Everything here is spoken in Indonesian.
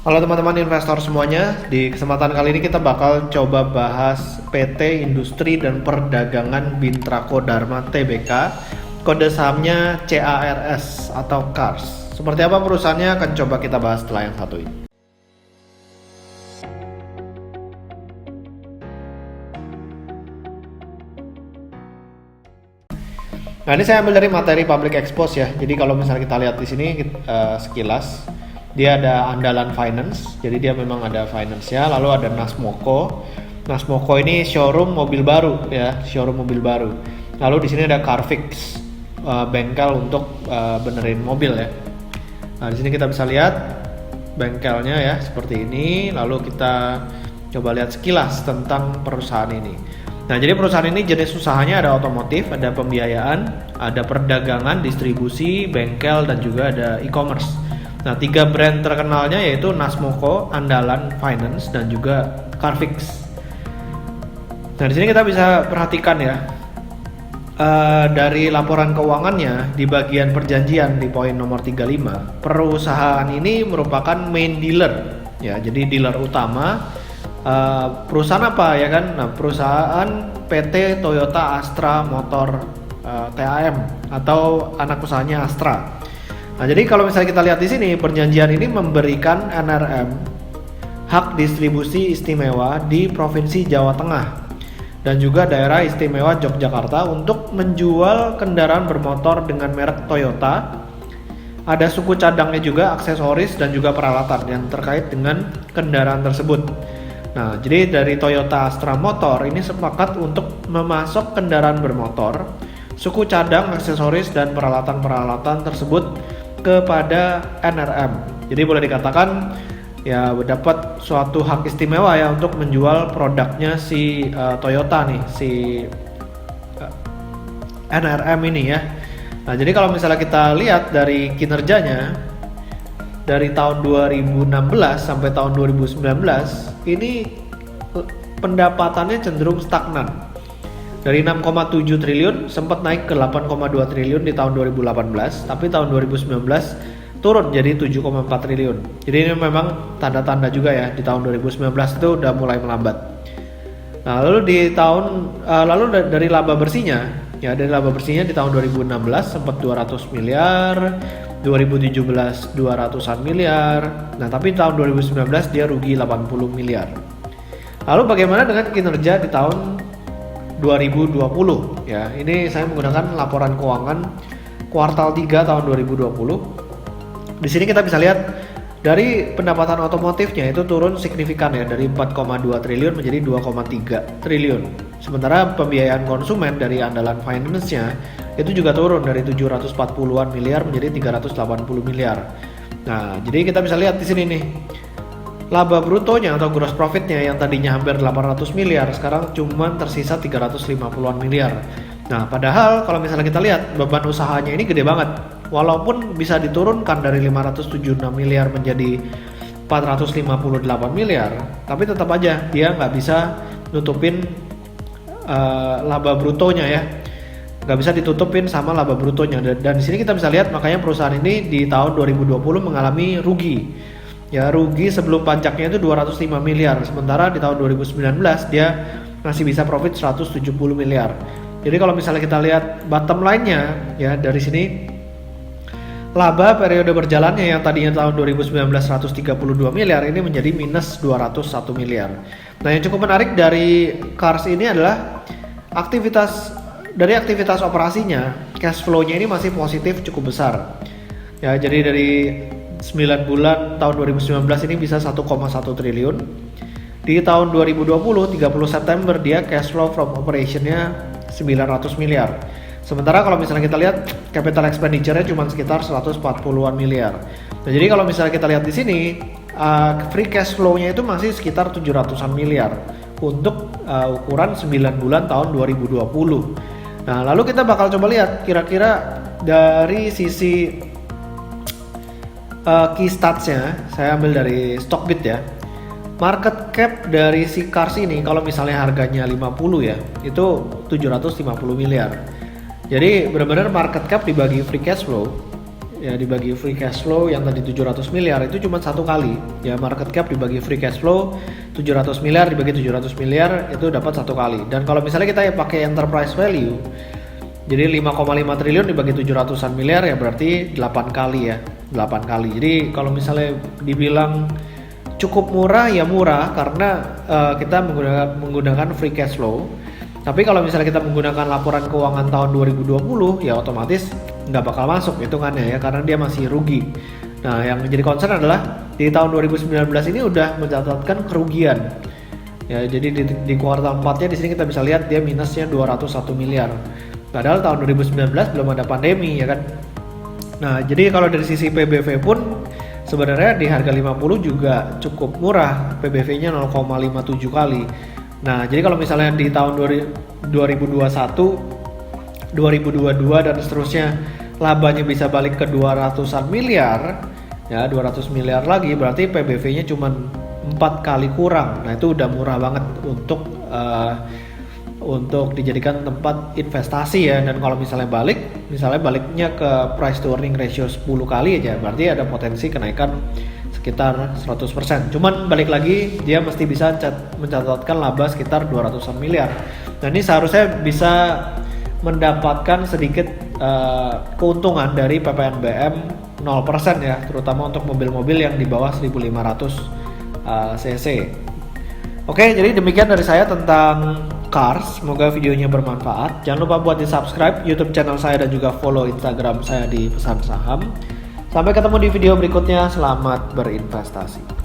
Halo teman-teman investor semuanya, di kesempatan kali ini kita bakal coba bahas PT Industri dan Perdagangan Bintrako Dharma Tbk, kode sahamnya CARS atau CARS. Seperti apa perusahaannya akan coba kita bahas setelah yang satu ini. Nah, ini saya ambil dari materi public expose ya. Jadi kalau misalnya kita lihat di sini sekilas, dia ada andalan finance. Jadi dia memang ada finance-nya. Lalu ada Nasmoko. Nasmoko ini showroom mobil baru ya, showroom mobil baru. Lalu di sini ada Carfix, bengkel untuk benerin mobil ya. Nah, di sini kita bisa lihat bengkelnya ya seperti ini. Lalu kita coba lihat sekilas tentang perusahaan ini. Nah, jadi perusahaan ini jenis usahanya ada otomotif, ada pembiayaan, ada perdagangan, distribusi, bengkel, dan juga ada e-commerce. Nah, 3 brand terkenalnya yaitu Nasmoko, Andalan Finance, dan juga Carfix. Nah, di sini kita bisa perhatikan ya, dari laporan keuangannya di bagian perjanjian di poin nomor 35, perusahaan ini merupakan main dealer ya, jadi dealer utama. Perusahaan apa ya kan? Nah, perusahaan PT Toyota Astra Motor TAM atau anak usahanya Astra. Nah, jadi kalau misalnya kita lihat di sini, perjanjian ini memberikan NRM hak distribusi istimewa di Provinsi Jawa Tengah dan juga daerah istimewa Yogyakarta untuk menjual kendaraan bermotor dengan merek Toyota. Ada suku cadangnya juga, aksesoris dan juga peralatan yang terkait dengan kendaraan tersebut. Nah, jadi dari Toyota Astra Motor ini sepakat untuk memasok kendaraan bermotor, suku cadang, aksesoris, dan peralatan-peralatan tersebut kepada NRM. Jadi boleh dikatakan ya dapat suatu hak istimewa ya untuk menjual produknya si Toyota nih, si NRM ini ya. Nah, jadi kalau misalnya kita lihat dari kinerjanya, dari tahun 2016 sampai tahun 2019 ini pendapatannya cenderung stagnan. Dari 6,7 triliun sempat naik ke 8,2 triliun di tahun 2018, tapi tahun 2019 turun jadi 7,4 triliun. Jadi ini memang tanda-tanda juga ya, di tahun 2019 itu udah mulai melambat. Nah, lalu dari laba bersihnya ya, dari laba bersihnya di tahun 2016 sempat 200 miliar, 2017 200-an miliar. Nah, tapi tahun 2019 dia rugi 80 miliar. Lalu bagaimana dengan kinerja di tahun 2020 ya? Ini saya menggunakan laporan keuangan kuartal 3 tahun 2020. Di sini kita bisa lihat dari pendapatan otomotifnya itu turun signifikan ya, dari 4,2 triliun menjadi 2,3 triliun. Sementara pembiayaan konsumen dari Andalan Finance-nya itu juga turun dari 740-an miliar menjadi 380 miliar. Nah, jadi kita bisa lihat di sini nih, laba brutonya atau gross profitnya yang tadinya hampir 800 miliar sekarang cuma tersisa 350-an miliar. Nah, padahal kalau misalnya kita lihat beban usahanya ini gede banget. Walaupun bisa diturunkan dari 576 miliar menjadi 458 miliar, tapi tetap aja dia nggak bisa nutupin laba brutonya ya, nggak bisa ditutupin sama laba brutonya. Dan di sini kita bisa lihat makanya perusahaan ini di tahun 2020 mengalami rugi ya, rugi sebelum pajaknya itu 205 miliar, sementara di tahun 2019 dia masih bisa profit 170 miliar. Jadi kalau misalnya kita lihat bottom line-nya ya, dari sini laba periode berjalannya yang tadinya tahun 2019 132 miliar ini menjadi minus 201 miliar. Nah, yang cukup menarik dari CARS ini adalah aktivitas operasinya, cash flow-nya ini masih positif cukup besar. Ya, jadi dari 9 bulan tahun 2019 ini bisa 1,1 triliun. Di tahun 2020 30 September dia cash flow from operation-nya 900 miliar. Sementara kalau misalnya kita lihat capital expenditure-nya cuma sekitar 140-an miliar. Nah, jadi kalau misalnya kita lihat di sini free cash flow-nya itu masih sekitar 700-an miliar untuk ukuran 9 bulan tahun 2020. Nah, lalu kita bakal coba lihat kira-kira dari sisi key stats-nya, saya ambil dari Stockbit ya. Market cap dari si CARS ini kalau misalnya harganya 50 ya, itu 750 miliar. Jadi benar-benar market cap dibagi free cash flow ya dibagi free cash flow yang tadi 700 miliar itu cuma satu kali. Ya market cap dibagi free cash flow 700 miliar dibagi 700 miliar itu dapat satu kali. Dan kalau misalnya kita pakai enterprise value, jadi 5,5 triliun dibagi 700-an miliar ya berarti 8 kali ya, 8 kali. Jadi kalau misalnya dibilang cukup murah ya murah karena kita menggunakan free cash flow. Tapi kalau misalnya kita menggunakan laporan keuangan tahun 2020 ya otomatis nggak bakal masuk hitungannya ya karena dia masih rugi. Nah yang menjadi concern adalah di tahun 2019 ini udah mencatatkan kerugian. Ya jadi di kuartal 4-nya di sini kita bisa lihat dia minusnya 201 miliar. Padahal tahun 2019 belum ada pandemi ya kan. Nah jadi kalau dari sisi PBV pun sebenarnya di harga 50 juga cukup murah, PBV-nya 0,57 kali. Nah, jadi kalau misalnya di tahun 2021, 2022 dan seterusnya labanya bisa balik ke 200-an miliar, ya 200 miliar lagi berarti PBV-nya cuma 4 kali kurang. Nah, itu udah murah banget untuk dijadikan tempat investasi ya. Dan kalau misalnya baliknya ke price to earning ratio 10 kali aja berarti ada potensi kenaikan sekitar 100%. Cuman balik lagi dia mesti bisa mencatatkan laba sekitar 200-an miliar. Nah, ini seharusnya bisa mendapatkan sedikit keuntungan dari PPNBM 0% ya, terutama untuk mobil-mobil yang di bawah 1500 cc. Oke, jadi demikian dari saya tentang Cars. Semoga videonya bermanfaat. Jangan lupa buat di subscribe YouTube channel saya dan juga follow Instagram saya di Pesan Saham. Sampai ketemu di video berikutnya. Selamat berinvestasi.